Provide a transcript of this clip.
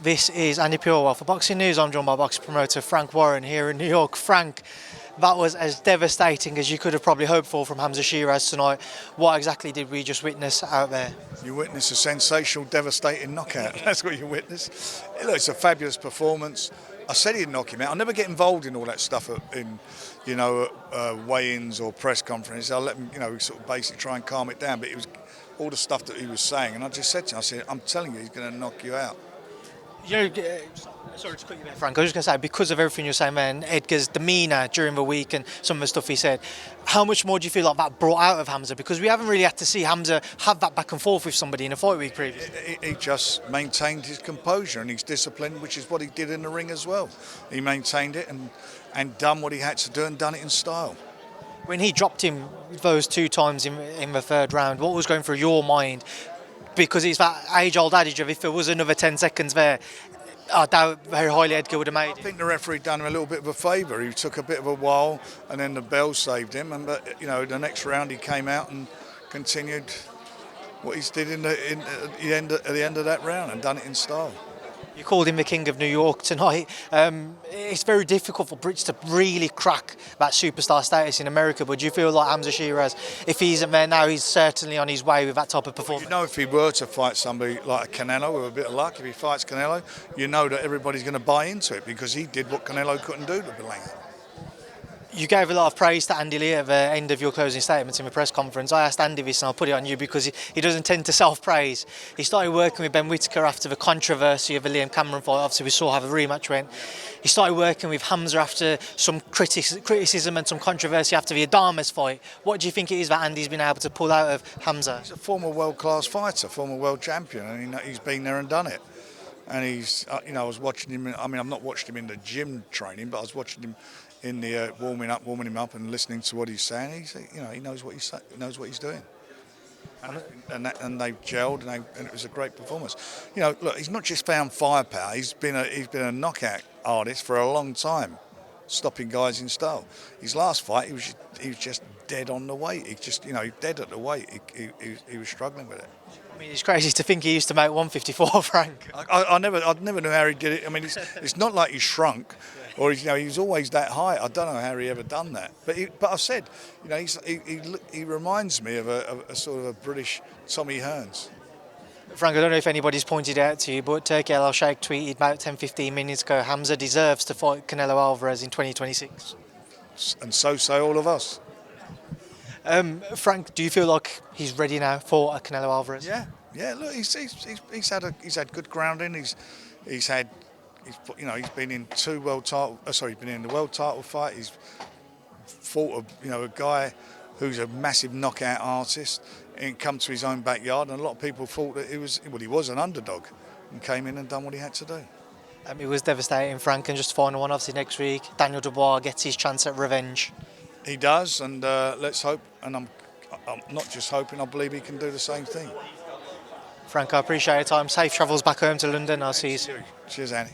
This is Andi Purewal for Boxing News. I'm joined by boxing promoter Frank Warren here in New York. Frank, that was as devastating as you could have probably hoped for from Hamzah Sheeraz tonight. What exactly did we just witness out there? You witnessed a sensational, devastating knockout. That's what you witnessed. Look, it's a fabulous performance. I said he'd knock him out. I never get involved in all that stuff in, weigh-ins or press conferences. I let him, sort of basically try and calm it down. But it was all the stuff that he was saying, and I just said to him, I'm telling you, he's going to knock you out. Sorry to cut you there, Frank. I was just going to say, because of everything you're saying, man, Edgar's demeanour during the week and some of the stuff he said, how much more do you feel like that brought out of Hamzah? Because we haven't really had to see Hamzah have that back and forth with somebody in a fight week previously. He just maintained his composure and his discipline, which is what he did in the ring as well. He maintained it and done what he had to do and done it in style. When he dropped him those two times in the third round, what was going through your mind? Because it's that age-old adage of if there was another 10 seconds there, I doubt very highly Edgar would have made it. I think the referee done him a little bit of a favour. He took a bit of a while, and then the bell saved him. And the next round he came out and continued what he did at the end of that round and done it in style. You called him the King of New York tonight. It's very difficult for Brits to really crack that superstar status in America, but do you feel like Hamzah Sheeraz, if he isn't there now, he's certainly on his way with that type of performance? If he were to fight somebody like Canelo, with a bit of luck, if he fights Canelo, you know that everybody's going to buy into it because he did what Canelo couldn't do to Berlanga. You gave a lot of praise to Andy Lee at the end of your closing statements in the press conference. I asked Andy this and I'll put it on you because he doesn't tend to self-praise. He started working with Ben Whittaker after the controversy of the Liam Cameron fight. Obviously we saw how the rematch went. He started working with Hamzah after some criticism and some controversy after the Adames fight. What do you think it is that Andy's been able to pull out of Hamzah? He's a former world-class fighter, former world champion, and he's been there and done it. And he's, I was watching him. I've not watched him in the gym training, but I was watching him in the warming him up, and listening to what he's saying. He knows what he's doing. And they've gelled, and it was a great performance. Look, he's not just found firepower. He's been a knockout artist for a long time, stopping guys in style. His last fight, he was just dead on the weight. He just, dead at the weight. He was struggling with it. I mean, it's crazy to think he used to make 154, Frank. I never knew how he did it. I mean, it's not like he shrunk, or he was always that high. I don't know how he ever done that. But I've said, he reminds me of a sort of a British Tommy Hearns. Frank, I don't know if anybody's pointed out to you, but Turki Al Sheikh tweeted about 10-15 minutes ago, Hamzah deserves to fight Canelo Alvarez in 2026. And so say all of us. Frank, do you feel like he's ready now for a Canelo Alvarez? Yeah. Look, he's had good grounding. He's been in two world title. He's been in the world title fight. He's fought a guy who's a massive knockout artist and come to his own backyard. And a lot of people thought that he was an underdog and came in and done what he had to do. It was devastating, Frank. And just final one, obviously next week, Daniel Dubois gets his chance at revenge. He does, and let's hope. And I'm not just hoping, I believe he can do the same thing. Frank, I appreciate your time. Safe travels back home to London. I'll see you soon. Cheers, Annie.